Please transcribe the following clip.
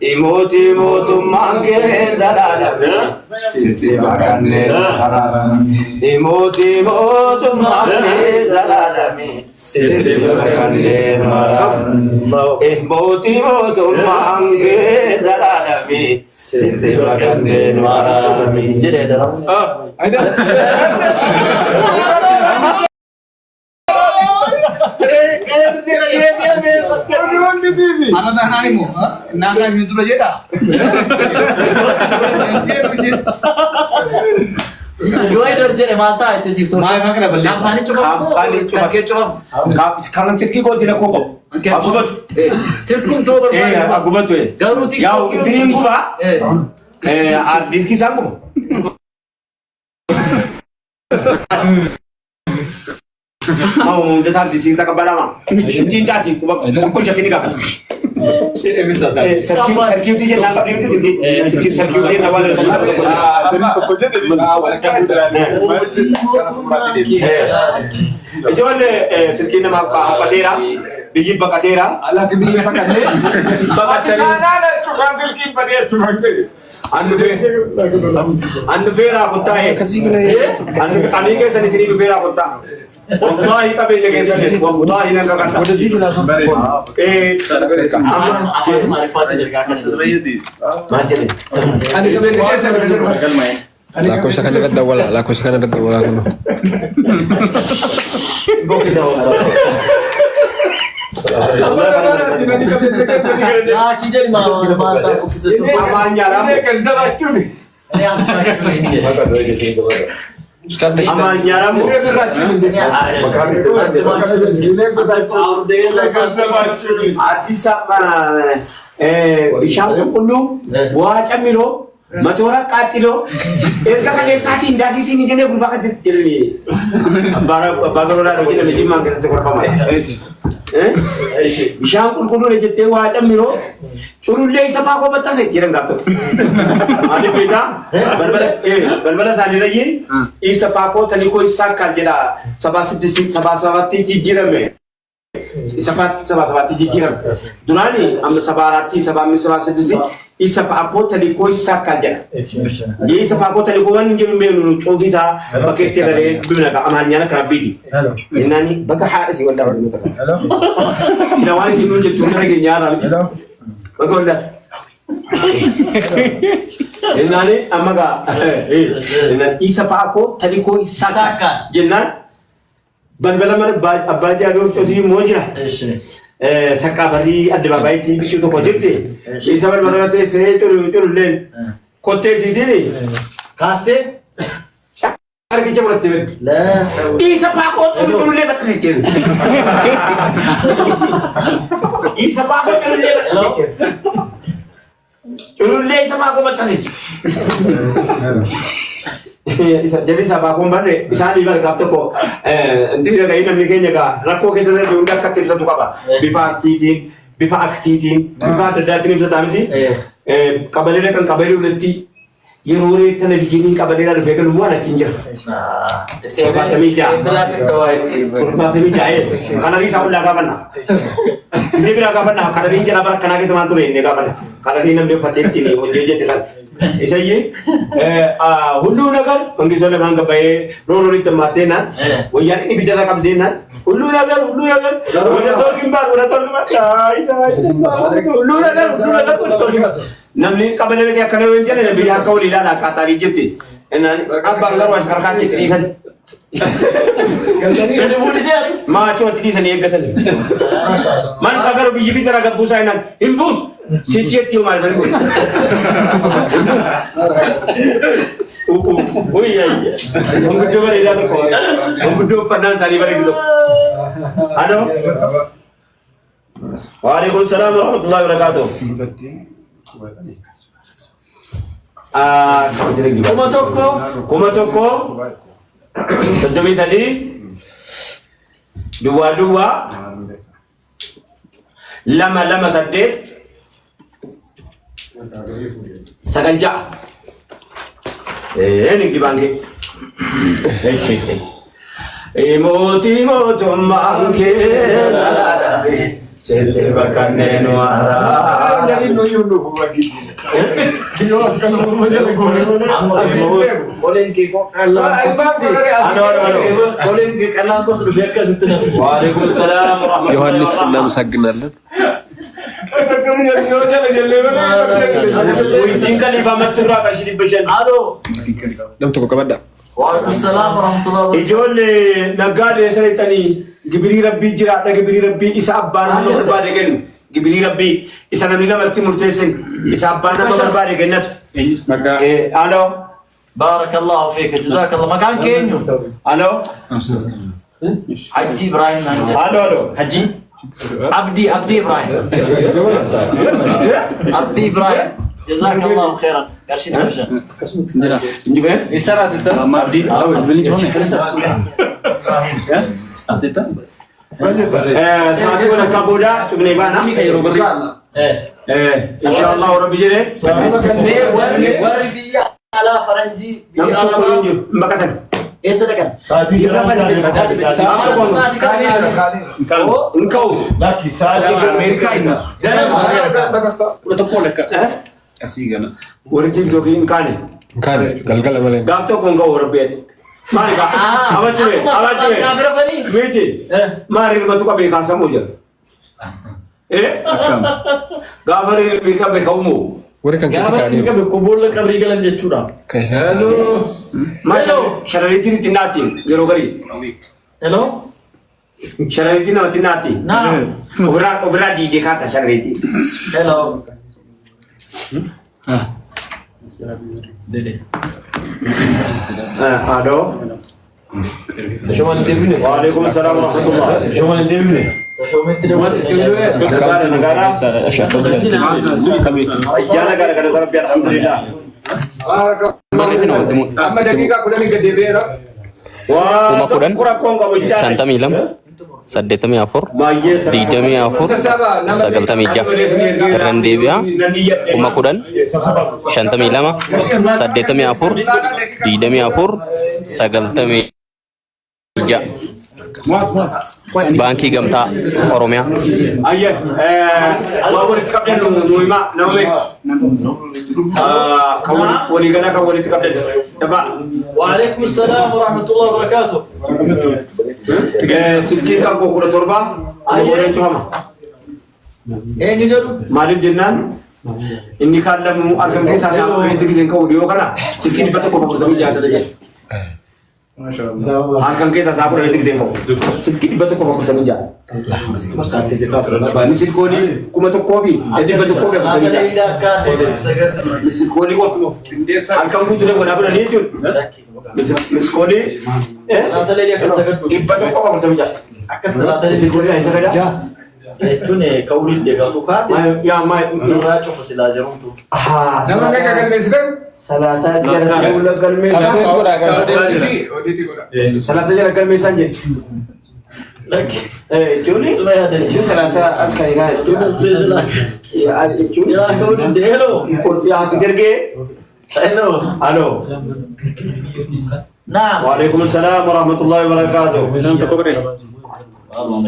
imoti motummanke zalalame sitti bakanne imoti motummanke zalalame sitti bakanne imoti motummanke zalalame sitti bakanne jede dalam Anak narimu, naga itu aja dah. Dua itu aja malta itu jitu. Maaf nak beli. Kampani cukup. kangen cirki ko tidak koko aku bet Cirkum tu berapa? aku betul Garu tiga. ya ini gua artis kisambu mau dasar di sini tak lama cinta sih aku jadi nikah serkiu tu je nak print sini serkiu je nak wala itu ada serkiu nama apa tera biji bakatera Alah kediri pakai ni. bakatera ada tukang silki pada tukang tu. Anu fera kota hai anu kani ke sini sini fera kota wallahi kabe jage sini wallahi na ka kanda Marifat jadi kakak. macam Ada kabe ke sini. Laku sekarang ada wala, laku sekarang ada wala kuno. go kita Ah, kita ni mau masa fokus sesuatu. amalnya ram Kerja baju ni. Ini yang amalnya ram artis apa bisham pulu buah camiro macora katilo erga kale sati ndaki sini jene gurba ka dirni bara bagorola ro jene meji mangke te korfa mai bisham pulu le jette wa camiro churulle sama ko batase kiran gapto ade beta balbala sani rayin isa pa ko tani ko isa kaljeda sabasavati ki jirame sabasavati ki jiram dunani am sabarati sabami sabasidi isa pa ko tani ko isa kaljeda ye isa pa ko tani ko wan jëm menu ofisa bakete gare bimna ka amal nyana ka bidi inani baka harisi wala wala mutaka ina wani sinu je tunare ge nyara baka wala inani amaga isa pa ko tani ko isa jenna balbala man abaja do tosi mojra sakka bari adbabai ti bishu to kodite isa balbala te se churu len kote sidini kaste ar ki chamratte la isa pa ko churu le batte se isa pa ko churu le batte se churu le sama ko batte se jadi sama aku mbak bisa di balik kapten kok nanti dia kayak ini kayaknya kak rakko kesana dia udah katil satu apa bifa titin bifa aktitin bifa ada tim satu amiti kabarnya kan kabarnya udah ti yang urut televisi kabarnya ada vegan luar ada cincin sebab temija kurang temija karena ini sama laga mana ini laga mana karena ini jalan karena kita mantul ini laga mana karena ini namanya fatin ini ujungnya tekan Isaiah, hulu nagar, mengkisahkan bangga bayi, roro itu mati nan, wajar ini bicara kam denan, hulu nagar, udah tor kimbar, hulu nagar, tor kimbar. Namni kabarnya kayak kalau yang jalan biar kau lihat nak kata dijeti, enak, abang lawan karkan cerisan. Jadi budenya Macam cerisan yang kata. Man agar biji bicara agak busainan, imbus. Siciet tiu mal balik. Oh iya. Mungkin juga ada tu kau. Mungkin juga pandang sari balik itu. Halo. Waalaikumsalam warahmatullahi wabarakatuh. Kamu jadi gimana? Komatoko. Tentu bisa di dua lama saddet. Saganja. Ini gimana? Emoti motum mangke, sete bakane nuara. dari no yundo bagi. Yo kan mo jale gore. Boleh kiko. Boleh ke kanan ko sudah biar ke situ. Waalaikumsalam warahmatullahi ዮሐንስ እናመሰግናለን። Yo jale jale Wajin kalifa matura kashiri bashan. Halo. Namtu ko kabada. Waalaikumsalam warahmatullahi wabarakatuh. Ijoollee naggaadee saniitanii gibirii rabbii jiraadha gibirii rabbii isa abbaan nama barbaade kennu gibirii rabbii isa namni namatti murteessin isa abbaan nama barbaade kennatu. Aloo. Barakallahu fik. Jazakallah. Makan kenyu. Aloo. Haji Ibrahim. Aloo. Haji. Abdi Ibrahim. Abdi Ibrahim. Jazakallahu khairan. Karşın başa. Injibe? Isarat isa. Abdi. Saati wala kaboda tubne bana. Insyaallah rabbi jere. Warbiya ala faranji. Namtu ko injo mbakatan. Esakan. Saati Engkau. Laki saati Amerika ini. Udah tepol ka. Kasih gana. Waritin toki inkane. Kan galgal maling. Gafto ko engkau rabbet. Mari ka. Awajwe. Miti. Mari ka tu ka be kan samu je. Gafari be ka be kaumu. Wari kan kita Gafari kani. ka be kubul kabri galan jechura. Kaisa. Hello. Masya syaraitin tinatin gero gari. Hello? Syaraitin na tinati. Naam. Obra di kata syaraitin. Hello. Dede. Halo. Waalaikumsalam warahmatullahi. Shuman dibne. Negara. Ya negara Rabbi alhamdulillah. Amma dakika kudani gede bera. Wah, Kudan. kurang kong kamu cari. Shantamii lama, 84, 24, 96, irraan deebi'a. 52, 84, 24, 96. Baankii Gamtaa Oromiyaa. Ayah, mau boleh tikap dan nunggu mak, nama kau boleh kena kau boleh tikap dan, dapat. Waalaikumsalam warahmatullahi wabarakatuh. Sikit kau kuda turba, boleh cuma. Ini dulu. Malib jennan, ini kalau akan kita sama itu kita kau dia kana, sikit betul kau betul jahat saja. Harkan kita sabar itu kita mau. Sikit betul kau betul jahat. Misal kau ni, kau betul kopi, jadi betul kopi betul jahat. Misal kau ni kau, harkan kau tu dah kau nak ni tu. Misal kau ni, betul kau betul jahat. Misal kau ni yang cakap. Jechuun ka'uuriin deegaa tukaate. Yaa maal. Sirraa cufu silaa jirumtu. Nama mereka galmeessisan. Salaataa jala galmeessan. Salaataa jala galmeessan jedhe. Lakki. Jechuun Suma yaadachiisa. salaataa akka eegaa jechuun. Yaa ka'uuriin deeloo. Kurtii haasi jirgee. Hello. Aloo. Naam. Waalaikumsalam warahmatullahi wabarakatuh. Allah